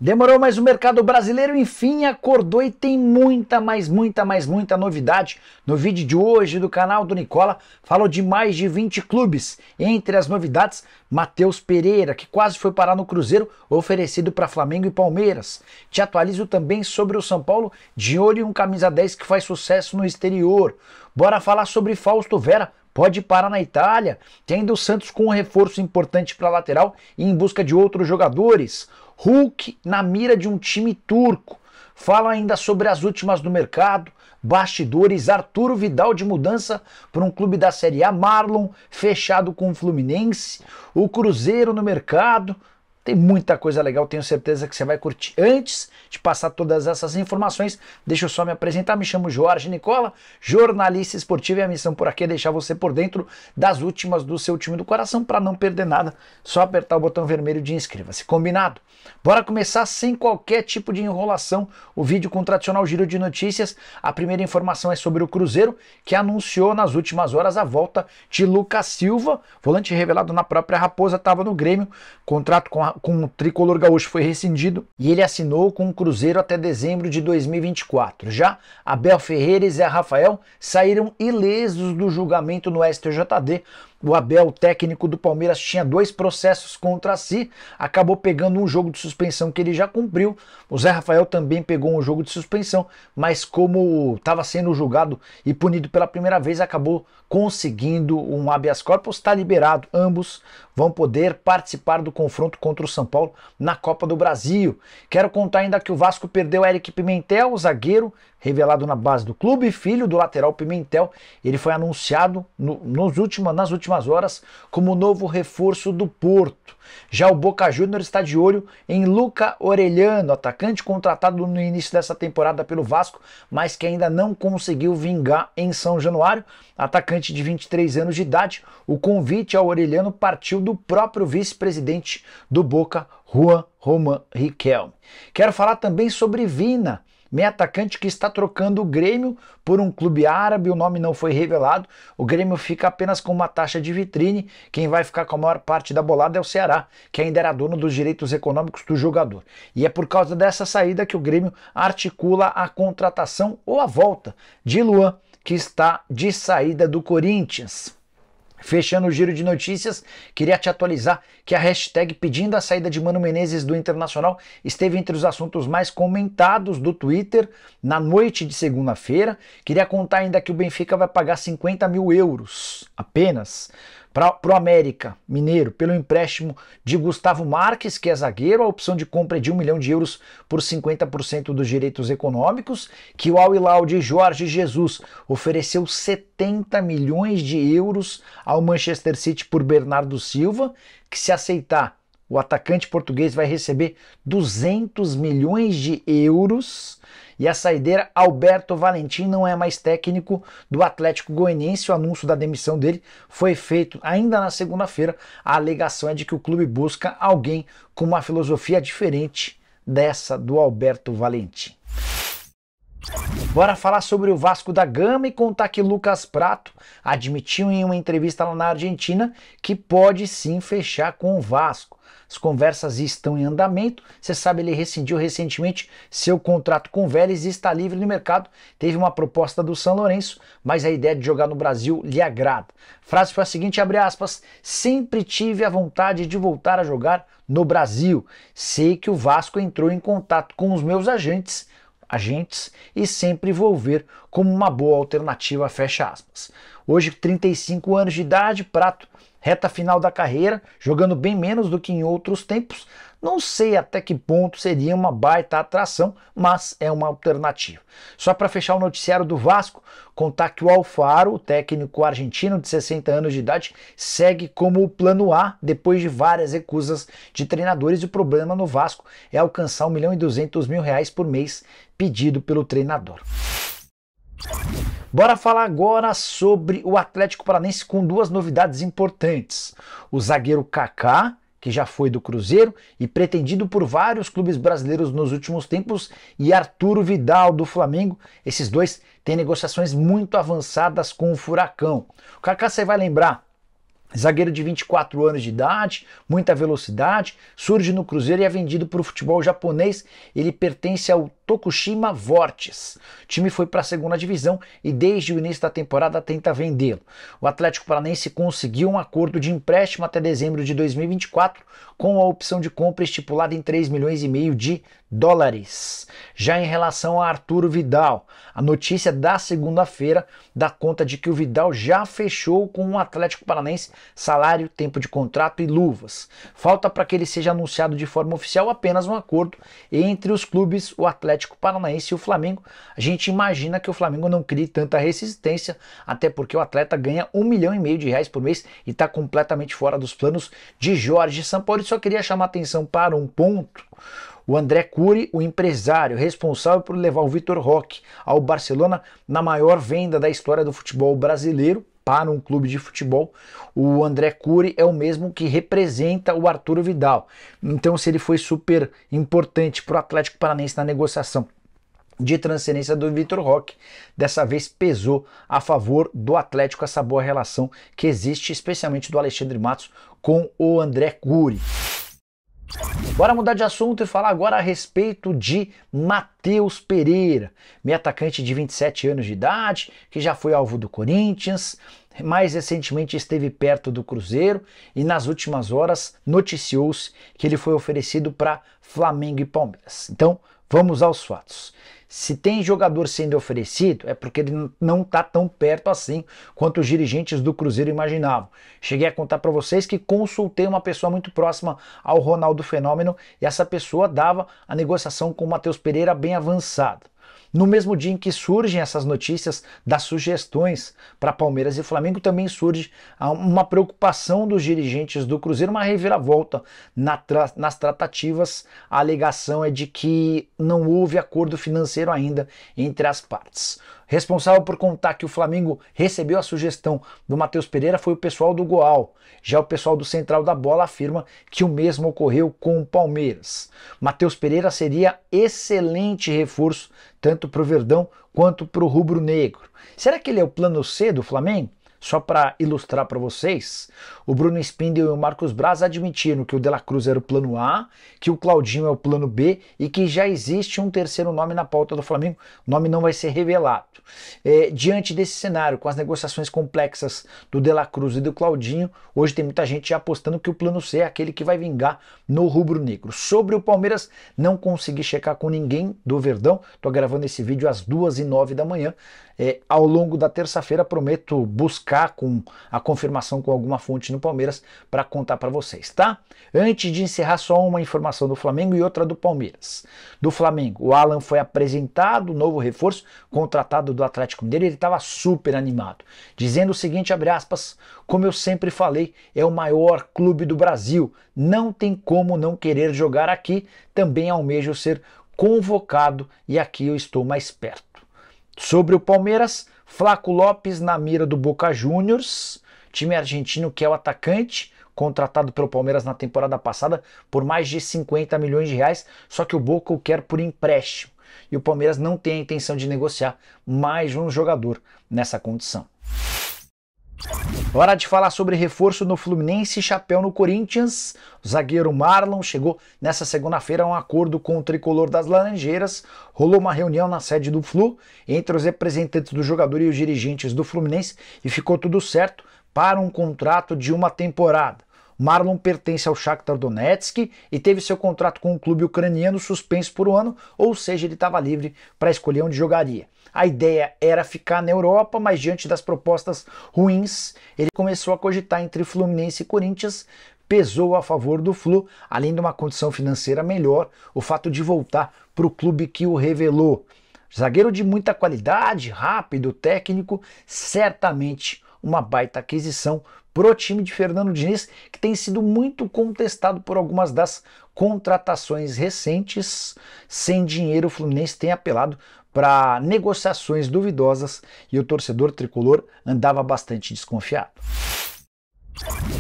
Demorou, mas o mercado brasileiro enfim acordou e tem muita novidade. No vídeo de hoje do canal do Nicola, falou de mais de 20 clubes. Entre as novidades, Matheus Pereira, que quase foi parar no Cruzeiro, oferecido para Flamengo e Palmeiras. Te atualizo também sobre o São Paulo, de olho em um camisa 10 que faz sucesso no exterior. Bora falar sobre Fausto Vera. Pode parar na Itália. Tem ainda o Santos com um reforço importante para a lateral e em busca de outros jogadores. Hulk na mira de um time turco. Fala ainda sobre as últimas do mercado, bastidores, Arturo Vidal de mudança para um clube da Série A, Marlon fechado com o Fluminense, o Cruzeiro no mercado. Tem muita coisa legal, tenho certeza que você vai curtir. Antes de passar todas essas informações, deixa eu só me apresentar. Me chamo Jorge Nicola, jornalista esportivo, e a missão por aqui é deixar você por dentro das últimas do seu time do coração. Para não perder nada, só apertar o botão vermelho de inscreva-se. Combinado? Bora começar sem qualquer tipo de enrolação o vídeo com o tradicional giro de notícias. A primeira informação é sobre o Cruzeiro, que anunciou nas últimas horas a volta de Lucas Silva, volante revelado na própria Raposa, estava no Grêmio, contrato com o tricolor gaúcho foi rescindido e ele assinou com o Cruzeiro até dezembro de 2024. Já Abel Ferreira e Zé Rafael saíram ilesos do julgamento no STJD. O Abel, técnico do Palmeiras, tinha 2 processos contra si, acabou pegando um jogo de suspensão que ele já cumpriu. O Zé Rafael também pegou um jogo de suspensão, mas como estava sendo julgado e punido pela primeira vez, acabou conseguindo um habeas corpus, está liberado. Ambos vão poder participar do confronto contra o São Paulo na Copa do Brasil. Quero contar ainda que o Vasco perdeu Eric Pimentel, o zagueiro, revelado na base do clube, filho do lateral Pimentel. Ele foi anunciado nas últimas horas como novo reforço do Porto. Já o Boca Juniors está de olho em Luca Orellano, atacante contratado no início dessa temporada pelo Vasco, mas que ainda não conseguiu vingar em São Januário. Atacante de 23 anos de idade, o convite ao Orellano partiu do próprio vice-presidente do Boca, Juan Román Riquelme. Quero falar também sobre Vina, meio atacante que está trocando o Grêmio por um clube árabe, o nome não foi revelado. O Grêmio fica apenas com uma taxa de vitrine. Quem vai ficar com a maior parte da bolada é o Ceará, que ainda era dono dos direitos econômicos do jogador. E é por causa dessa saída que o Grêmio articula a contratação ou a volta de Luan, que está de saída do Corinthians. Fechando o giro de notícias, queria te atualizar que a hashtag pedindo a saída de Mano Menezes do Internacional esteve entre os assuntos mais comentados do Twitter na noite de segunda-feira. Queria contar ainda que o Benfica vai pagar 50 mil euros apenas para o América Mineiro pelo empréstimo de Gustavo Marques, que é zagueiro. A opção de compra é de 1 milhão de euros por 50% dos direitos econômicos, que o Al Hilal de Jorge Jesus ofereceu 70 milhões de euros ao Manchester City por Bernardo Silva, que se aceitar, o atacante português vai receber 200 milhões de euros. E a saideira, Alberto Valentim, não é mais técnico do Atlético Goianiense. O anúncio da demissão dele foi feito ainda na segunda-feira. A alegação é de que o clube busca alguém com uma filosofia diferente dessa do Alberto Valentim. Bora falar sobre o Vasco da Gama e contar que Lucas Prato admitiu em uma entrevista lá na Argentina que pode sim fechar com o Vasco. As conversas estão em andamento. Você sabe, ele rescindiu recentemente seu contrato com o Vélez e está livre no mercado. Teve uma proposta do São Lourenço, mas a ideia de jogar no Brasil lhe agrada. A frase foi a seguinte, abre aspas: sempre tive a vontade de voltar a jogar no Brasil. Sei que o Vasco entrou em contato com os meus agentes e sempre vou ver como uma boa alternativa, fecha aspas. Hoje, 35 anos de idade, Prato, reta final da carreira, jogando bem menos do que em outros tempos. Não sei até que ponto seria uma baita atração, mas é uma alternativa. Só para fechar o noticiário do Vasco, contar que o Alfaro, o técnico argentino de 60 anos de idade, segue como o plano A depois de várias recusas de treinadores. E o problema no Vasco é alcançar R$1.200.000 por mês pedido pelo treinador. Bora falar agora sobre o Atlético Paranaense com 2 novidades importantes. O zagueiro Kaká, que já foi do Cruzeiro e pretendido por vários clubes brasileiros nos últimos tempos, e Arturo Vidal do Flamengo. Esses dois têm negociações muito avançadas com o Furacão. O Kaká, você vai lembrar, Zagueiro de 24 anos de idade, muita velocidade, surge no Cruzeiro e é vendido para o futebol japonês. Ele pertence ao Tokushima Vortis. O time foi para a segunda divisão e desde o início da temporada tenta vendê-lo. O Atlético Paranaense conseguiu um acordo de empréstimo até dezembro de 2024 com a opção de compra estipulada em 3,5 milhões de dólares. Já em relação a Arturo Vidal, a notícia da segunda-feira dá conta de que o Vidal já fechou com o Atlético Paranaense salário, tempo de contrato e luvas. Falta para que ele seja anunciado de forma oficial apenas um acordo entre os clubes, o Atlético Paranaense e o Flamengo. A gente imagina que o Flamengo não crie tanta resistência, até porque o atleta ganha R$1,5 milhão por mês e está completamente fora dos planos de Jorge Sampaoli. Só queria chamar atenção para um ponto. O André Curi, o empresário responsável por levar o Vitor Roque ao Barcelona na maior venda da história do futebol brasileiro para um clube de futebol, o André Curi é o mesmo que representa o Arturo Vidal. Então, se ele foi super importante para o Atlético Paranaense na negociação de transferência do Vitor Roque, dessa vez pesou a favor do Atlético essa boa relação que existe, especialmente do Alexandre Matos com o André Curi. Bora mudar de assunto e falar agora a respeito de Matheus Pereira, meio atacante de 27 anos de idade, que já foi alvo do Corinthians, mais recentemente esteve perto do Cruzeiro e nas últimas horas noticiou-se que ele foi oferecido para Flamengo e Palmeiras. Então, vamos aos fatos. Se tem jogador sendo oferecido, é porque ele não está tão perto assim quanto os dirigentes do Cruzeiro imaginavam. Cheguei a contar para vocês que consultei uma pessoa muito próxima ao Ronaldo Fenômeno e essa pessoa dava a negociação com o Matheus Pereira bem avançada. No mesmo dia em que surgem essas notícias das sugestões para Palmeiras e Flamengo, também surge uma preocupação dos dirigentes do Cruzeiro, uma reviravolta nas tratativas. A alegação é de que não houve acordo financeiro ainda entre as partes. Responsável por contar que o Flamengo recebeu a sugestão do Matheus Pereira foi o pessoal do Goal. Já o pessoal do Central da Bola afirma que o mesmo ocorreu com o Palmeiras. Matheus Pereira seria excelente reforço tanto para o Verdão quanto para o Rubro Negro. Será que ele é o plano C do Flamengo? Só para ilustrar para vocês, o Bruno Spindel e o Marcos Braz admitiram que o De La Cruz era o plano A, que o Claudinho é o plano B e que já existe um terceiro nome na pauta do Flamengo. O nome não vai ser revelado. Diante desse cenário, com as negociações complexas do De La Cruz e do Claudinho, hoje tem muita gente já apostando que o plano C é aquele que vai vingar no rubro-negro. Sobre o Palmeiras, não consegui checar com ninguém do Verdão. Estou gravando esse vídeo às 2h09 da manhã. Ao longo da terça-feira prometo buscar com a confirmação com alguma fonte no Palmeiras para contar para vocês, tá? Antes de encerrar, só uma informação do Flamengo e outra do Palmeiras. Do Flamengo, o Alan foi apresentado, novo reforço, contratado do Atlético Mineiro, ele estava super animado, dizendo o seguinte, abre aspas, como eu sempre falei, é o maior clube do Brasil, não tem como não querer jogar aqui, também almejo ser convocado e aqui eu estou mais perto. Sobre o Palmeiras, Flaco Lopes na mira do Boca Juniors, time argentino que é o atacante, contratado pelo Palmeiras na temporada passada por mais de 50 milhões de reais, só que o Boca o quer por empréstimo. E o Palmeiras não tem a intenção de negociar mais um jogador nessa condição. Hora de falar sobre reforço no Fluminense e chapéu no Corinthians. O zagueiro Marlon chegou nessa segunda-feira a um acordo com o tricolor das Laranjeiras. Rolou uma reunião na sede do Flu entre os representantes do jogador e os dirigentes do Fluminense e ficou tudo certo para um contrato de uma temporada. Marlon pertence ao Shakhtar Donetsk e teve seu contrato com o clube ucraniano suspenso por um ano, ou seja, ele estava livre para escolher onde jogaria. A ideia era ficar na Europa, mas diante das propostas ruins, ele começou a cogitar entre Fluminense e Corinthians, pesou a favor do Flu, além de uma condição financeira melhor, o fato de voltar para o clube que o revelou. Zagueiro de muita qualidade, rápido, técnico, certamente uma baita aquisição pro time de Fernando Diniz, que tem sido muito contestado por algumas das contratações recentes. Sem dinheiro, o Fluminense tem apelado para negociações duvidosas e o torcedor tricolor andava bastante desconfiado.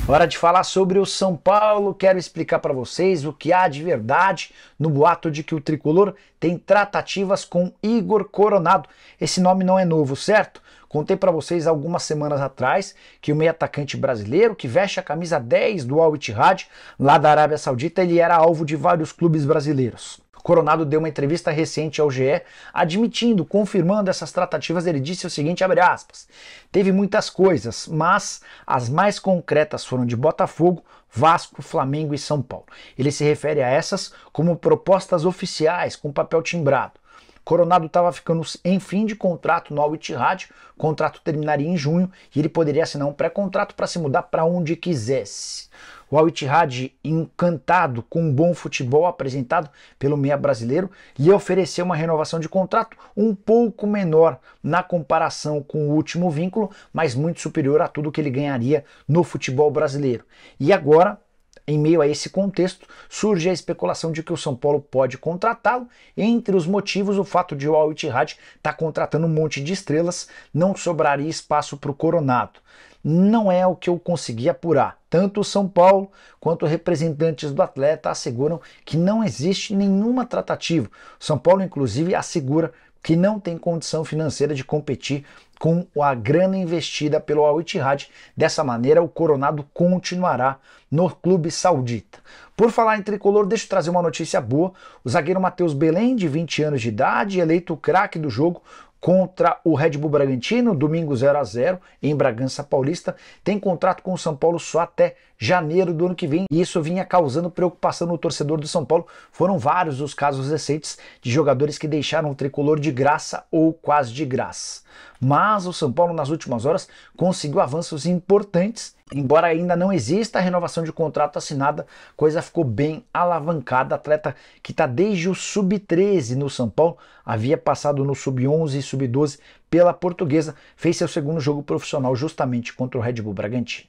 Hora de falar sobre o São Paulo. Quero explicar para vocês o que há de verdade no boato de que o tricolor tem tratativas com Igor Coronado. Esse nome não é novo, certo? Contei para vocês algumas semanas atrás que o meio atacante brasileiro, que veste a camisa 10 do Al Ittihad, lá da Arábia Saudita, ele era alvo de vários clubes brasileiros. Coronado deu uma entrevista recente ao GE, admitindo, confirmando essas tratativas. Ele disse o seguinte, abre aspas, teve muitas coisas, mas as mais concretas foram de Botafogo, Vasco, Flamengo e São Paulo. Ele se refere a essas como propostas oficiais, com papel timbrado. Coronado estava ficando em fim de contrato no Al Ittihad, o contrato terminaria em junho e ele poderia assinar um pré-contrato para se mudar para onde quisesse. O Al Ittihad, encantado com um bom futebol apresentado pelo meia brasileiro, lhe ofereceu uma renovação de contrato um pouco menor na comparação com o último vínculo, mas muito superior a tudo que ele ganharia no futebol brasileiro. E agora, em meio a esse contexto, surge a especulação de que o São Paulo pode contratá-lo. Entre os motivos, o fato de o Al Ittihad estar contratando um monte de estrelas, não sobraria espaço para o Coronado. Não é o que eu consegui apurar. Tanto o São Paulo quanto representantes do atleta asseguram que não existe nenhuma tratativa. O São Paulo, inclusive, assegura que não tem condição financeira de competir com a grana investida pelo Al Ittihad. Dessa maneira, o Coronado continuará no clube saudita. Por falar em tricolor, deixa eu trazer uma notícia boa. O zagueiro Matheus Belém, de 20 anos de idade, eleito o craque do jogo contra o Red Bull Bragantino, domingo 0-0, em Bragança Paulista, tem contrato com o São Paulo só até janeiro do ano que vem, e isso vinha causando preocupação no torcedor do São Paulo. Foram vários os casos recentes de jogadores que deixaram o tricolor de graça ou quase de graça. Mas o São Paulo, nas últimas horas, conseguiu avanços importantes. Embora ainda não exista a renovação de contrato assinada, a coisa ficou bem alavancada. Atleta que está desde o Sub-13 no São Paulo, havia passado no Sub-11 e Sub-12 pela Portuguesa, fez seu segundo jogo profissional justamente contra o Red Bull Bragantino.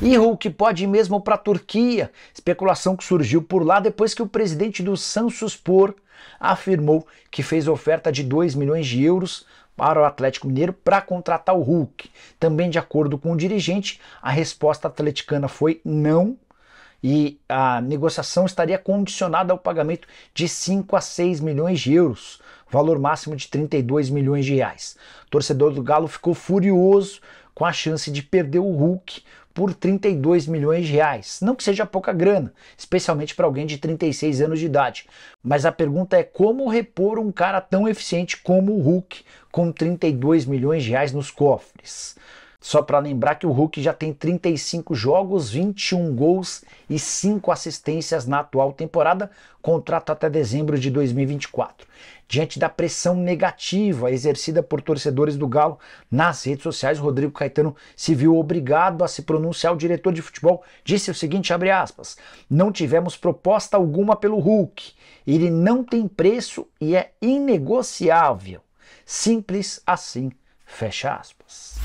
E Hulk pode ir mesmo para a Turquia, especulação que surgiu por lá depois que o presidente do Samsunspor afirmou que fez oferta de 2 milhões de euros para o Atlético Mineiro para contratar o Hulk. Também de acordo com o dirigente, a resposta atleticana foi não, e a negociação estaria condicionada ao pagamento de 5 a 6 milhões de euros, valor máximo de 32 milhões de reais. O torcedor do Galo ficou furioso com a chance de perder o Hulk por 32 milhões de reais. Não que seja pouca grana, especialmente para alguém de 36 anos de idade. Mas a pergunta é como repor um cara tão eficiente como o Hulk com 32 milhões de reais nos cofres. Só para lembrar que o Hulk já tem 35 jogos, 21 gols e 5 assistências na atual temporada, contrato até dezembro de 2024. Diante da pressão negativa exercida por torcedores do Galo nas redes sociais, Rodrigo Caetano se viu obrigado a se pronunciar. O diretor de futebol disse o seguinte, abre aspas, não tivemos proposta alguma pelo Hulk, ele não tem preço e é inegociável. Simples assim, fecha aspas.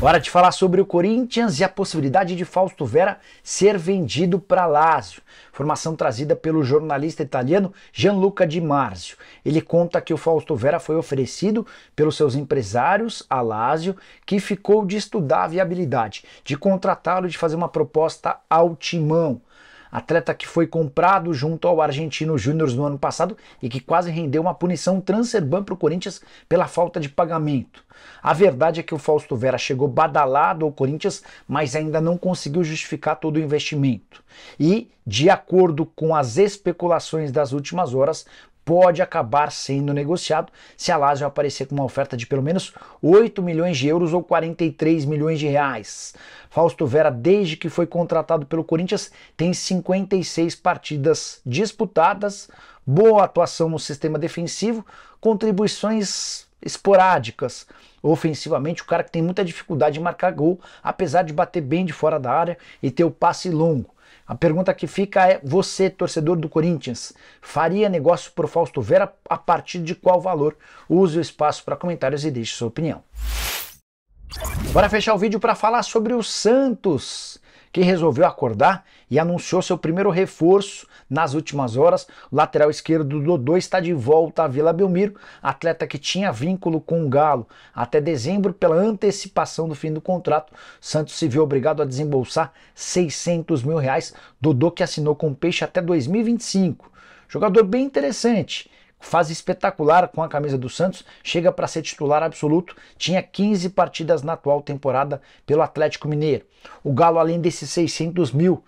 Hora de falar sobre o Corinthians e a possibilidade de Fausto Vera ser vendido para Lazio. Informação trazida pelo jornalista italiano Gianluca Di Marzio. Ele conta que o Fausto Vera foi oferecido pelos seus empresários a Lazio, que ficou de estudar a viabilidade, de contratá-lo e de fazer uma proposta ao timão. Atleta que foi comprado junto ao Argentino Júnior no ano passado e que quase rendeu uma punição Transerban para o Corinthians pela falta de pagamento. A verdade é que o Fausto Vera chegou badalado ao Corinthians, mas ainda não conseguiu justificar todo o investimento. E, de acordo com as especulações das últimas horas, pode acabar sendo negociado se a Lazio aparecer com uma oferta de pelo menos 8 milhões de euros ou 43 milhões de reais. Fausto Vera, desde que foi contratado pelo Corinthians, tem 56 partidas disputadas, boa atuação no sistema defensivo, contribuições esporádicas. Ofensivamente, o cara que tem muita dificuldade de marcar gol, apesar de bater bem de fora da área e ter o passe longo. A pergunta que fica é, você, torcedor do Corinthians, faria negócio por Fausto Vera a partir de qual valor? Use o espaço para comentários e deixe sua opinião. Bora fechar o vídeo para falar sobre o Santos, que resolveu acordar e anunciou seu primeiro reforço nas últimas horas. O lateral esquerdo Dodô está de volta à Vila Belmiro, atleta que tinha vínculo com o Galo até dezembro. Pela antecipação do fim do contrato, Santos se viu obrigado a desembolsar R$600 mil. Dodô, que assinou com o Peixe até 2025. Jogador bem interessante, fase espetacular com a camisa do Santos, chega para ser titular absoluto, tinha 15 partidas na atual temporada pelo Atlético Mineiro. O Galo, além desses 600 mil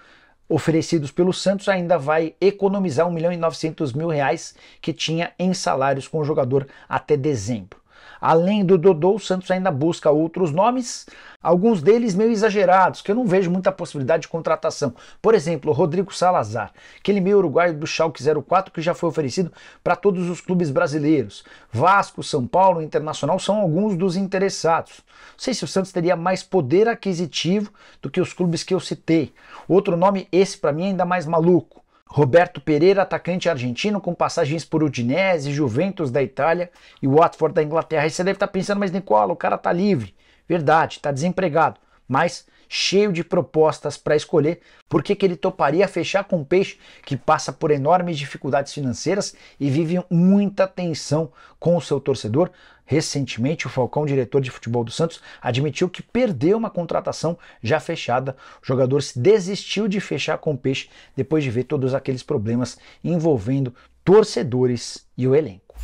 oferecidos pelo Santos, ainda vai economizar R$1.900.000 que tinha em salários com o jogador até dezembro. Além do Dodô, o Santos ainda busca outros nomes, alguns deles meio exagerados, que eu não vejo muita possibilidade de contratação. Por exemplo, o Rodrigo Salazar, aquele meio uruguaio do Schalke 04 que já foi oferecido para todos os clubes brasileiros. Vasco, São Paulo, Internacional são alguns dos interessados. Não sei se o Santos teria mais poder aquisitivo do que os clubes que eu citei. Outro nome, esse para mim ainda mais maluco: Roberto Pereira, atacante argentino com passagens por Udinese, Juventus da Itália e Watford da Inglaterra. Aí você deve estar pensando, mas Nicola, o cara tá livre. Verdade, tá desempregado, mas cheio de propostas para escolher. Por que ele toparia fechar com o Peixe, que passa por enormes dificuldades financeiras e vive muita tensão com o seu torcedor? Recentemente, o Falcão, diretor de futebol do Santos, admitiu que perdeu uma contratação já fechada. O jogador desistiu de fechar com o Peixe depois de ver todos aqueles problemas envolvendo torcedores e o elenco.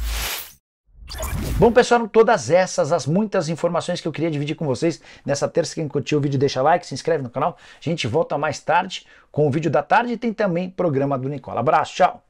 Bom, pessoal, todas essas, as muitas informações que eu queria dividir com vocês nessa terça. Quem curtiu o vídeo, deixa like, se inscreve no canal. A gente volta mais tarde com o vídeo da tarde e tem também programa do Nicola. Abraço, tchau!